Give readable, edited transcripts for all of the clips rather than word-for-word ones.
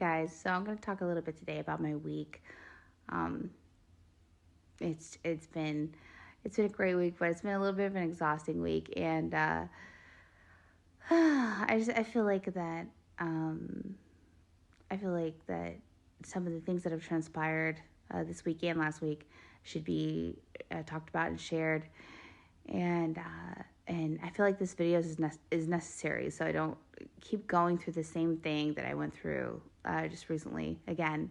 guys, so I'm going to talk a little bit today about my week. Um, it's been a great week, but it's been a little bit of an exhausting week, and I feel like that I feel like that some of the things that have transpired this week and last week should be talked about and shared, and I feel like this video is necessary, so I don't keep going through the same thing that I went through just recently again.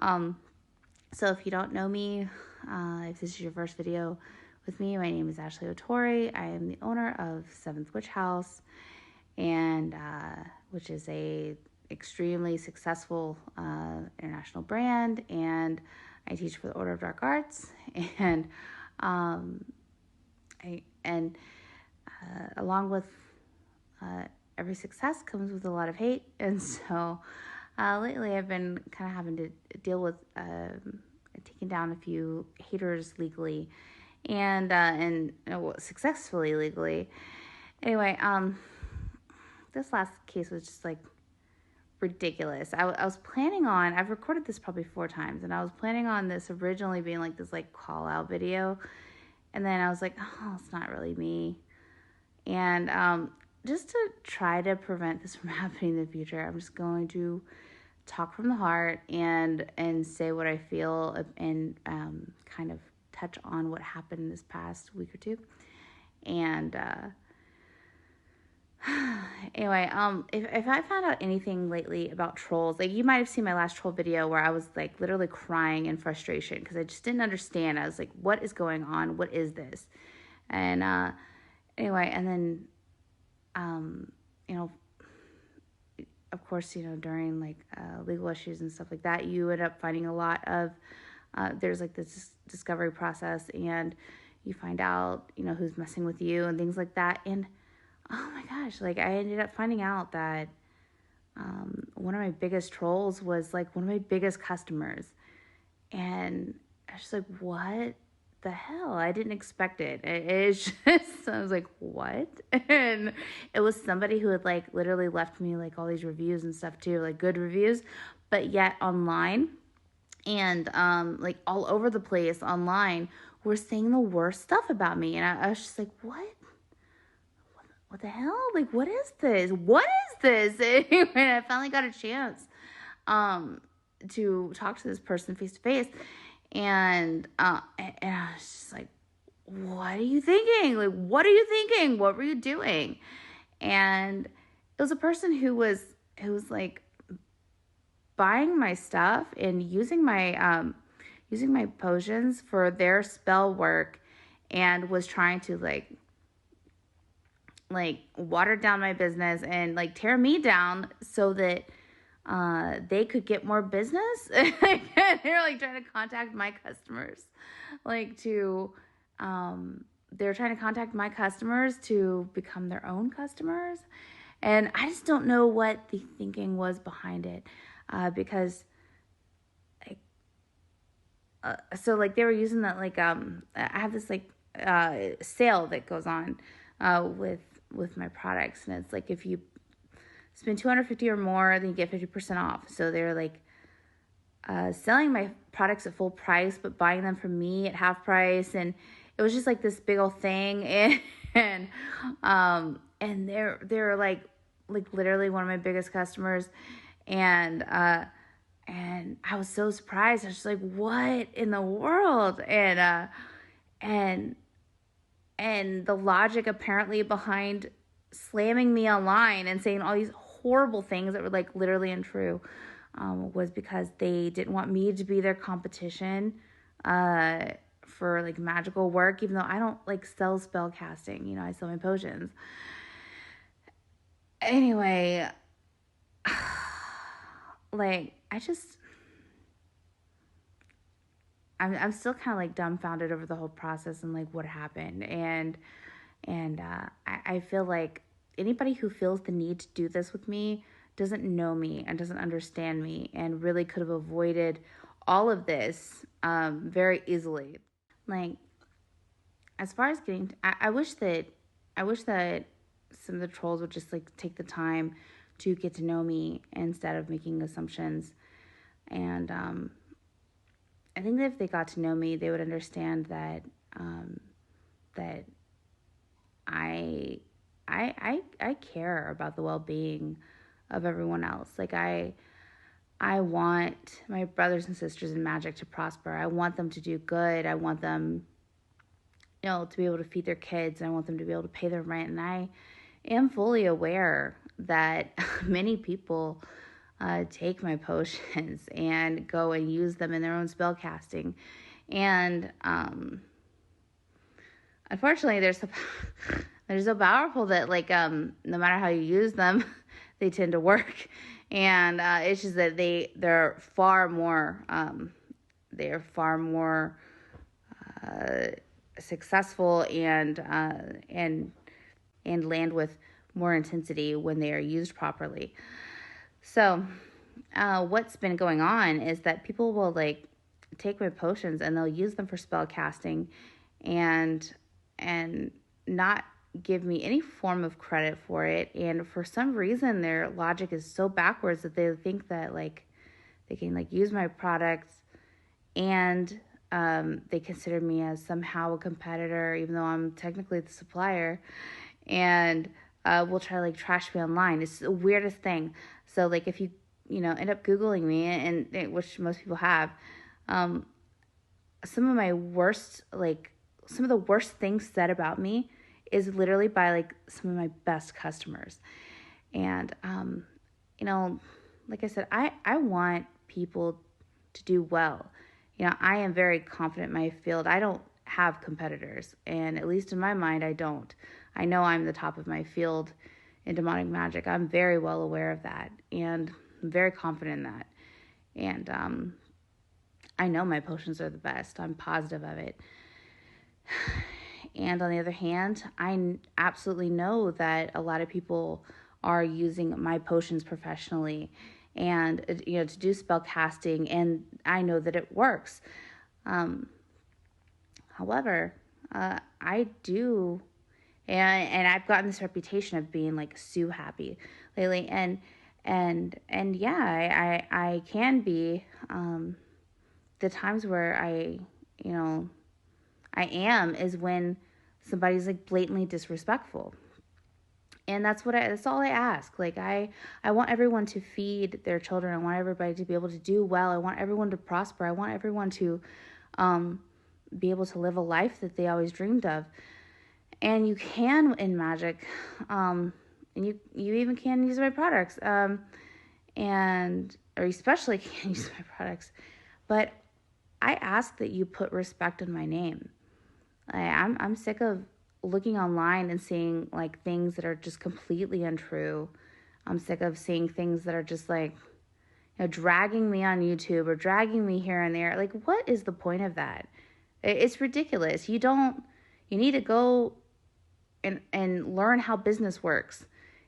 So if you don't know me, if this is your first video with me, my name is Ashley Otori. I am the owner of Seventh Witch House, and which is a extremely successful international brand, and I teach for the Order of Dark Arts, and along with every success comes with a lot of hate, and so lately I've been kind of having to deal with taking down a few haters legally, and successfully legally. Anyway, this last case was just like ridiculous. I was planning on, I've recorded this probably 4 times, and I was planning on this originally being like this like call out video, and then I was like, oh, it's not really me. And just to try to prevent this from happening in the future, I'm just going to talk from the heart and say what I feel, and kind of touch on what happened this past week or two. And anyway, if I found out anything lately about trolls, like you might have seen my last troll video where I was like literally crying in frustration because I just didn't understand. I was like, what is going on? What is this? And anyway, and then of course, during like legal issues and stuff like that, you end up finding a lot of there's like this discovery process, and you find out who's messing with you and things like that. And oh my gosh, like I ended up finding out that one of my biggest trolls was like one of my biggest customers, and I was just like, what the hell? I didn't expect it. It's just, I was like, what? And it was somebody who had like literally left me like all these reviews and stuff too, like good reviews, but yet online and like all over the place online were saying the worst stuff about me. And I was just like, what the hell? Like, what is this? What is this? Anyway, I finally got a chance to talk to this person face to face. And I was just like, what are you thinking? Like, what are you thinking? What were you doing? And it was a person who was like buying my stuff and using my potions for their spell work, and was trying to like water down my business and like tear me down so that they could get more business. They're like trying to contact my customers, they're trying to contact my customers to become their own customers. And I just don't know what the thinking was behind it, because so like they were using that I have this like sale that goes on with my products, and it's like if you spend $250 or more, then you get 50% off. So they're like selling my products at full price, but buying them from me at half price. And it was just like this big old thing. And they're like literally one of my biggest customers. And I was so surprised. I was just like, what in the world? And the logic apparently behind slamming me online and saying all these horrible things that were like literally untrue was because they didn't want me to be their competition for like magical work, even though I don't like sell spell casting. I sell my potions. Anyway, like I'm still kind of like dumbfounded over the whole process and like what happened. And I feel like anybody who feels the need to do this with me doesn't know me and doesn't understand me, and really could have avoided all of this very easily. Like, as far as I wish that some of the trolls would just like take the time to get to know me instead of making assumptions. And I think that if they got to know me, they would understand that that I care about the well-being of everyone else. Like I want my brothers and sisters in magic to prosper. I want them to do good. I want them, to be able to feed their kids. I want them to be able to pay their rent. And I am fully aware that many people take my potions and go and use them in their own spell casting. And unfortunately, they're so powerful that no matter how you use them, they tend to work. And it's just that they're far more successful and land with more intensity when they are used properly. So what's been going on is that people will take my potions and they'll use them for spell casting and not give me any form of credit for it. And for some reason their logic is so backwards that they think that they can use my products and they consider me as somehow a competitor, even though I'm technically the supplier, and will try to trash me online. It's the weirdest thing. So if you end up Googling me, and which most people have, some of the worst things said about me is literally by some of my best customers. And like I said, I want people to do well. I am very confident in my field. I don't have competitors, and at least in my mind, I don't. I know I'm the top of my field in demonic magic. I'm very well aware of that, and I'm very confident in that. And I know my potions are the best. I'm positive of it. And on the other hand, I absolutely know that a lot of people are using my potions professionally and to do spell casting, and I know that it works. However, I do, and I've gotten this reputation of being Sue happy lately, and yeah, I can be. The times where I am is when somebody's blatantly disrespectful. And that's all I ask. I want everyone to feed their children. I want everybody to be able to do well. I want everyone to prosper. I want everyone to be able to live a life that they always dreamed of. And you can in magic, and you even can use my products, or especially can use my products. But I ask that you put respect in my name. I'm sick of looking online and seeing things that are just completely untrue. I'm sick of seeing things that are just dragging me on YouTube or dragging me here and there. What is the point of that? It's ridiculous. You need to go and learn how business works.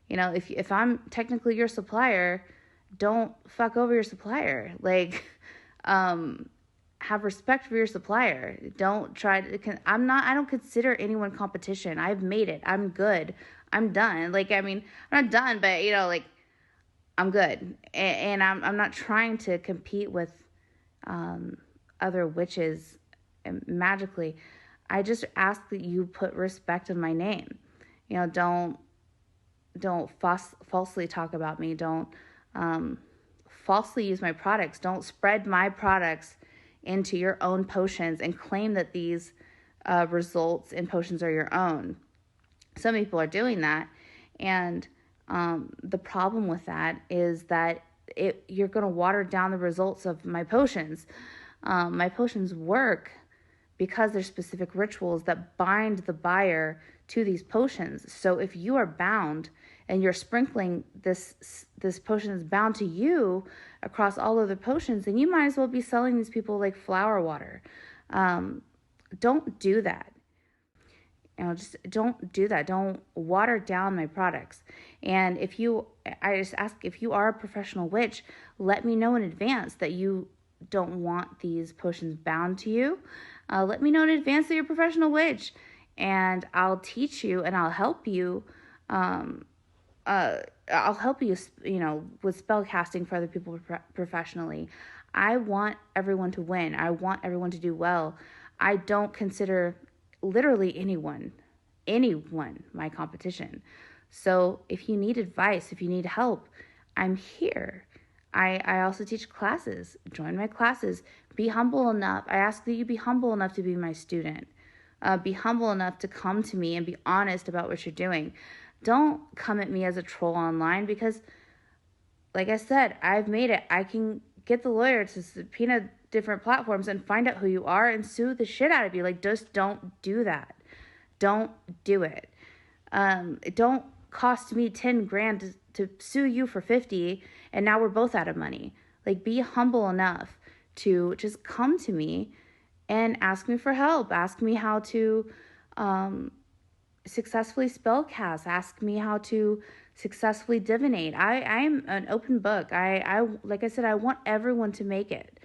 If I'm technically your supplier, don't fuck over your supplier. Have respect for your supplier. Don't try to, I don't consider anyone competition. I've made it. I'm good. I'm done. I'm not done, but I'm good. And I'm not trying to compete with other witches magically. I just ask that you put respect in my name. Don't falsely talk about me. Don't falsely use my products. Don't spread my products into your own potions and claim that these results in potions are your own. Some people are doing that, and the problem with that is that you're going to water down the results of my potions. My potions work because there's specific rituals that bind the buyer to these potions. So if you are bound and you're sprinkling this potion is bound to you across all other potions, then you might as well be selling these people flower water. Don't do that. Just don't do that. Don't water down my products. And I just ask, if you are a professional witch, let me know in advance that you don't want these potions bound to you. Let me know in advance that you're a professional witch, and I'll teach you and I'll help you I'll help you, with spell casting for other people professionally. I want everyone to win. I want everyone to do well. I don't consider literally anyone my competition. So if you need advice, if you need help, I'm here. I also teach classes. Join my classes. Be humble enough. I ask that you be humble enough to be my student. Be humble enough to come to me and be honest about what you're doing. Don't come at me as a troll online because, like I said, I've made it. I can get the lawyer to subpoena different platforms and find out who you are and sue the shit out of you. Like, just don't do that. Don't do it. It don't cost me 10 grand to sue you for 50 and now we're both out of money. Like, be humble enough to just come to me and ask me for help. Ask me how to successfully spellcast. Ask me how to successfully divinate. I'm an open book. I like I said, I want everyone to make it.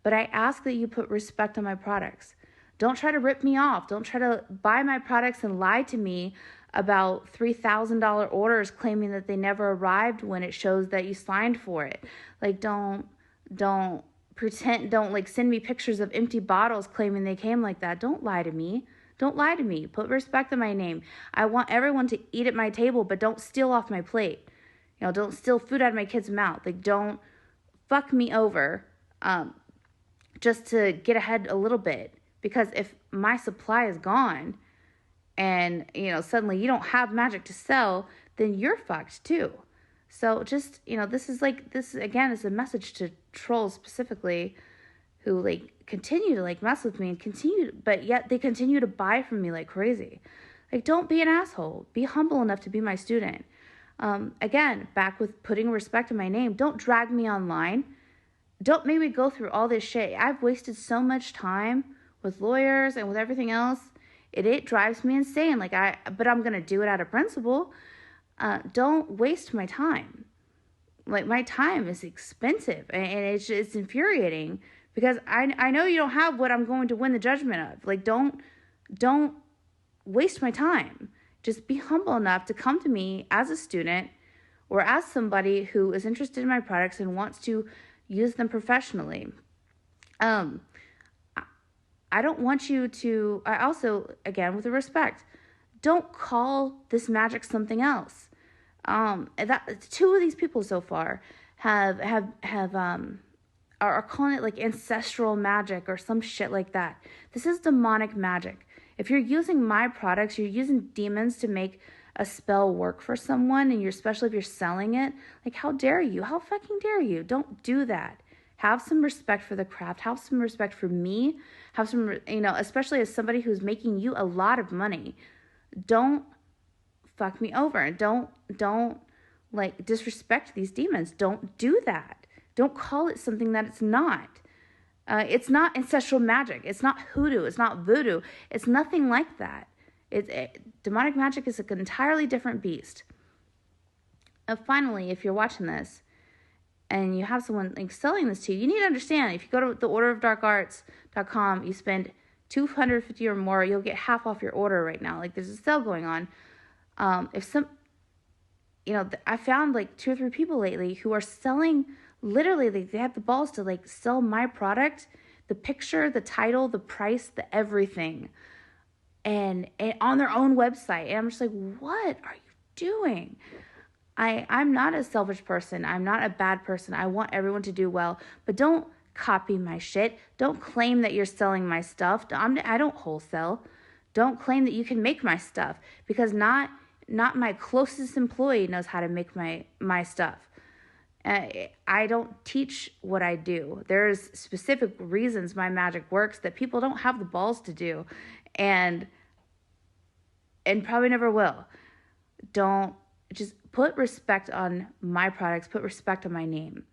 But I ask that you put respect on my products. Don't try to rip me off. Don't try to buy my products and lie to me about $3,000 orders claiming that they never arrived when it shows that you signed for it. Like, don't pretend, don't like send me pictures of empty bottles claiming they came like that. Don't lie to me. Don't lie to me. Put respect on my name. I want everyone to eat at my table, but don't steal off my plate. Don't steal food out of my kid's mouth. Like, don't fuck me over just to get ahead a little bit. Because if my supply is gone and, suddenly you don't have magic to sell, then you're fucked too. So just, this again is a message to trolls specifically who continue to mess with me and but yet they continue to buy from me like crazy. Don't be an asshole. Be humble enough to be my student. Again, back with putting respect in my name. Don't drag me online. Don't make me go through all this shit. I've wasted so much time with lawyers and with everything else. It drives me insane. But I'm gonna do it out of principle. Don't waste my time. My time is expensive and it's infuriating because I know you don't have what I'm going to win the judgment of. Don't waste my time. Just be humble enough to come to me as a student or as somebody who is interested in my products and wants to use them professionally. I don't want you to, I also, again, with respect, don't call this magic something else. Two of these people so far are calling it ancestral magic or some shit like that. This is demonic magic. If you're using my products, you're using demons to make a spell work for someone, and especially if you're selling it, how dare you? How fucking dare you? Don't do that. Have some respect for the craft. Have some respect for me. Have some, especially as somebody who's making you a lot of money. Don't fuck me over. Don't disrespect these demons. Don't do that. Don't call it something that it's not. It's not ancestral magic. It's not hoodoo. It's not voodoo. It's nothing like that. Demonic magic is an entirely different beast. Finally, if you're watching this and you have someone selling this to you, you need to understand, if you go to theorderofdarkarts.com, you spend $250 or more, you'll get half off your order right now. There's a sale going on. I found 2 or 3 people lately who are selling, literally, they have the balls to sell my product, the picture, the title, the price, the everything, and on their own website. And I'm just what are you doing? I'm not a selfish person. I'm not a bad person. I want everyone to do well, but don't copy my shit. Don't claim that you're selling my stuff. I don't wholesale. Don't claim that you can make my stuff, because not my closest employee knows how to make my stuff. I don't teach what I do. There's specific reasons my magic works that people don't have the balls to do, and probably never will. Just put respect on my products. Put respect on my name.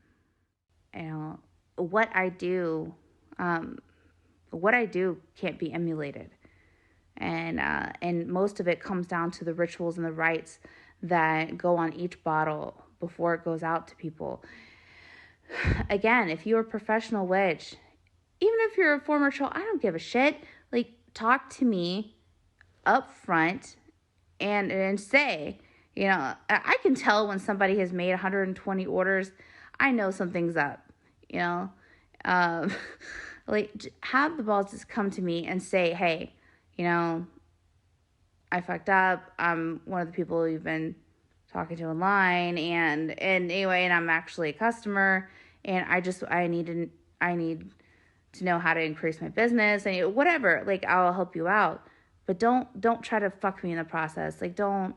What I do can't be emulated, and most of it comes down to the rituals and the rites that go on each bottle before it goes out to people. Again, if you're a professional witch, even if you're a former troll, I don't give a shit. Talk to me up front and say, You know, I can tell when somebody has made 120 orders. I know something's up, you know. Um, like, have the balls just come to me and say, hey, you know, I fucked up. I'm one of the people you've been talking to online, and anyway, and I'm actually a customer, and I need to know how to increase my business and whatever. Like, I'll help you out, but don't try to fuck me in the process. Like, don't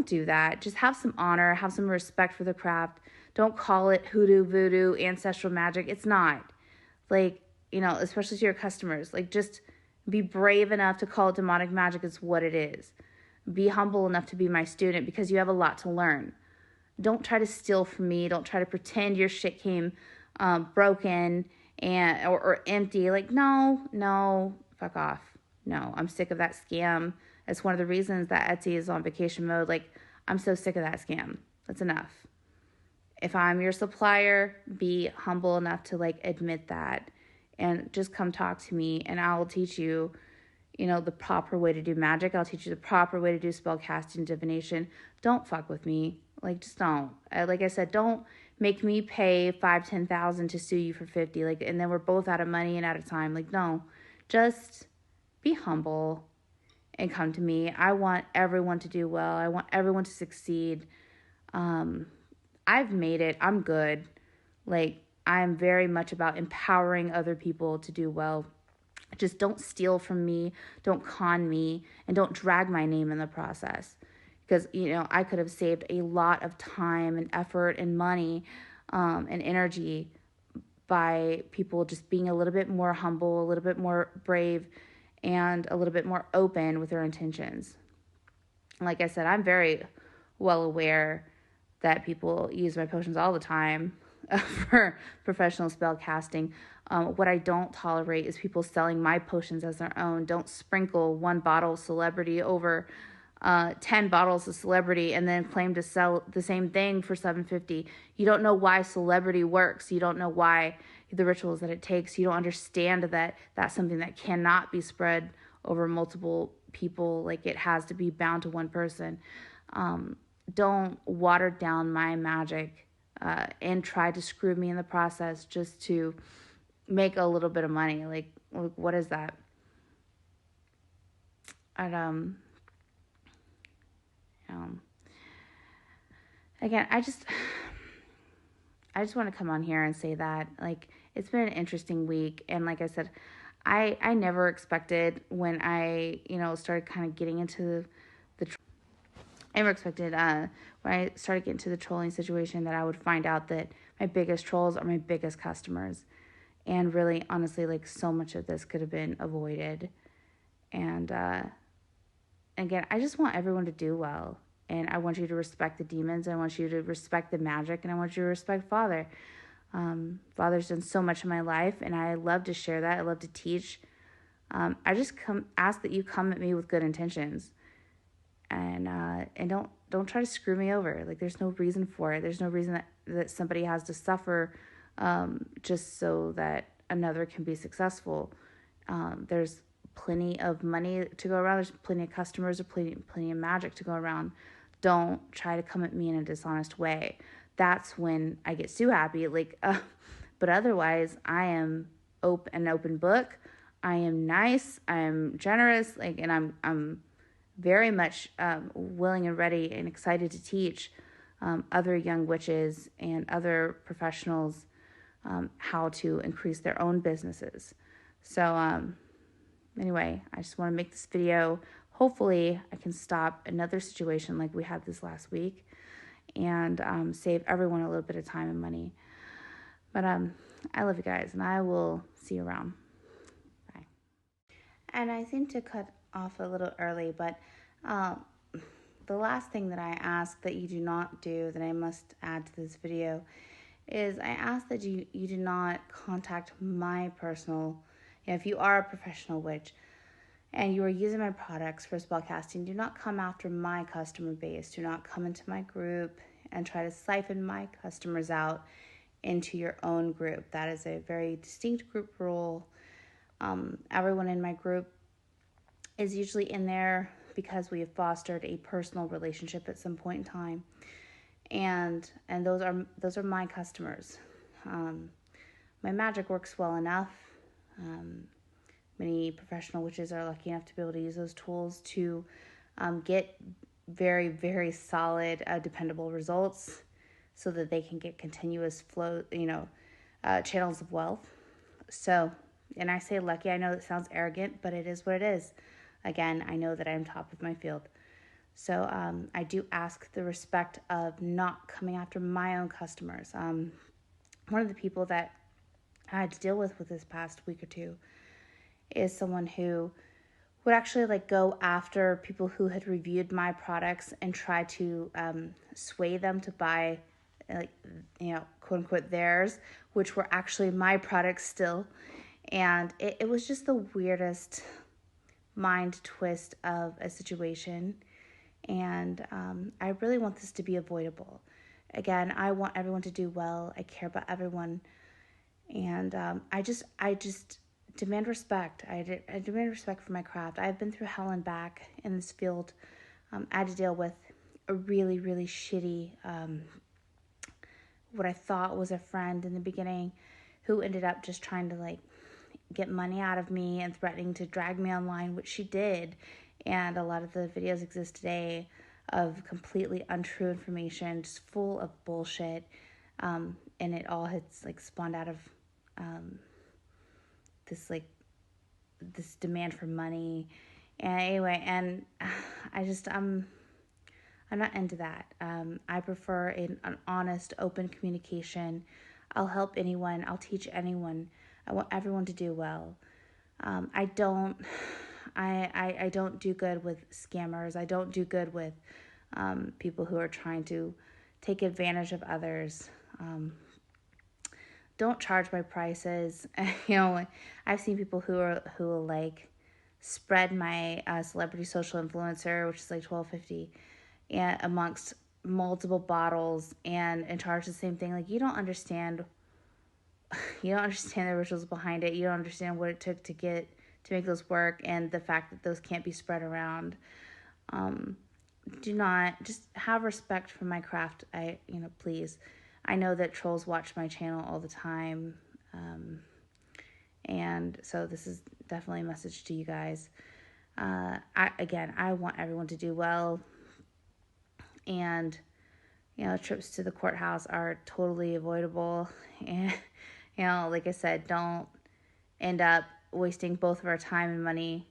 do that. Just have some honor, have some respect for the craft. Don't call it hoodoo, voodoo, ancestral magic. It's not. Like, you know, especially to your customers. Like, just be brave enough to call it demonic magic. It's what it is. Be humble enough to be my student because you have a lot to learn. Don't try to steal from me. Don't try to pretend your shit came broken or empty. Like, no, fuck off. No, I'm sick of that scam. That's one of the reasons that Etsy is on vacation mode. Like, I'm so sick of that scam. That's enough. If I'm your supplier, be humble enough to like admit that and just come talk to me and I'll teach you, you know, the proper way to do magic. I'll teach you the proper way to do spell casting, divination. Don't fuck with me. Like, just don't. Like I said, don't make me pay $5,000-$10,000 to sue you for 50. Like, and then we're both out of money and out of time. Like, no, just be humble and come to me. I want everyone to do well. I want everyone to succeed. I've made it. I'm good. Like, I'm very much about empowering other people to do well. Just don't steal from me, don't con me, and don't drag my name in the process. Because, you know, I could have saved a lot of time and effort and money and energy by people just being a little bit more humble, a little bit more brave, and a little bit more open with their intentions. Like I said, I'm very well aware that people use my potions all the time for professional spell casting. What I don't tolerate is people selling my potions as their own. Don't sprinkle one bottle of celebrity over 10 bottles of celebrity and then claim to sell the same thing for $7.50. You don't know why celebrity works. You don't know why the rituals that it takes. You don't understand that that's something that cannot be spread over multiple people. Like, it has to be bound to one person. Don't water down my magic and try to screw me in the process just to make a little bit of money. Like what is that? And again, I just want to come on here and say that, like, it's been an interesting week, and like I said, I never expected when I, you know, started kind of getting into I never expected when I started getting to the trolling situation that I would find out that my biggest trolls are my biggest customers. And really, honestly, like, so much of this could have been avoided. And again, I just want everyone to do well. And I want you to respect the demons. I want you to respect the magic. And I want you to respect Father. Father's done so much in my life. And I love to share that. I love to teach. I just ask that you come at me with good intentions. And don't try to screw me over. Like, there's no reason for it. There's no reason that somebody has to suffer just so that another can be successful. There's plenty of money to go around. There's plenty of customers, or plenty of magic to go around. Don't try to come at me in a dishonest way. That's when I get so happy. Like, but otherwise, I am an open book. I am nice. I am generous. Like, and I'm very much willing and ready and excited to teach other young witches and other professionals how to increase their own businesses. So anyway, I just want to make this video. Hopefully I can stop another situation like we had this last week and save everyone a little bit of time and money. But I love you guys, and I will see you around. Bye. And I seem to cut off a little early, but the last thing that I ask that you do not do, that I must add to this video, is I ask that you do not contact my personal, if you are a professional witch and you are using my products for spellcasting, do not come after my customer base. Do not come into my group and try to siphon my customers out into your own group. That is a very distinct group rule. Everyone in my group is usually in there because we have fostered a personal relationship at some point in time, and those are my customers. My magic works well enough. Many professional witches are lucky enough to be able to use those tools to get very, very solid, dependable results, so that they can get continuous flow, channels of wealth. So, and I say lucky, I know it sounds arrogant, but it is what it is. Again, I know that I'm top of my field. So I do ask the respect of not coming after my own customers. One of the people that I had to deal with this past week or two is someone who would actually go after people who had reviewed my products and try to sway them to buy, quote unquote theirs, which were actually my products still. And it was just the weirdest mind twist of a situation. And I really want this to be avoidable. Again, I want everyone to do well. I care about everyone. And I just demand respect. I demand respect for my craft. I've been through hell and back in this field. I had to deal with a really, really shitty, what I thought was a friend in the beginning, who ended up just trying to get money out of me and threatening to drag me online, which she did. And a lot of the videos exist today of completely untrue information, just full of bullshit. And it all has spawned out of this demand for money. And anyway, and I'm not into that. I prefer an honest, open communication. I'll help anyone. I'll teach anyone. I want everyone to do well. I don't do good with scammers. I don't do good with people who are trying to take advantage of others. Don't charge my prices. I've seen people who will spread my celebrity social influencer, which is $12.50, and amongst multiple bottles and charge the same thing. You don't understand. You don't understand the rituals behind it. You don't understand what it took to make those work, and the fact that those can't be spread around. Do not, just have respect for my craft. Please. I know that trolls watch my channel all the time. And so this is definitely a message to you guys. I want everyone to do well. And, trips to the courthouse are totally avoidable. And, like I said, don't end up wasting both of our time and money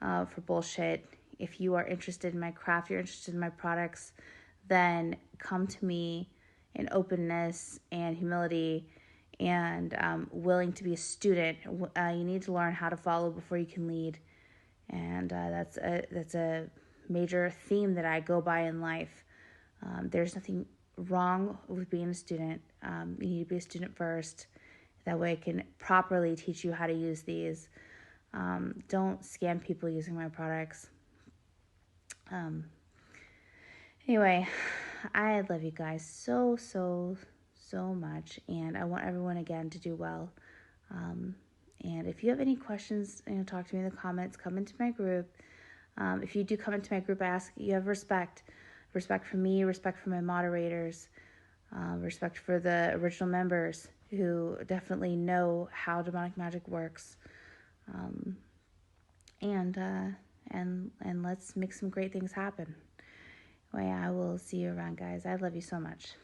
for bullshit. If you are interested in my craft, you're interested in my products, then come to me in openness and humility, and willing to be a student. You need to learn how to follow before you can lead. And that's a major theme that I go by in life. There's nothing wrong with being a student. You need to be a student first. That way I can properly teach you how to use these. Don't scam people using my products. Anyway, I love you guys so, so, so much. And I want everyone, again, to do well. And if you have any questions, talk to me in the comments. Come into my group. If you do come into my group, I ask you have respect. Respect for me, respect for my moderators, respect for the original members who definitely know how demonic magic works. And let's make some great things happen. Anyway, I will see you around, guys. I love you so much.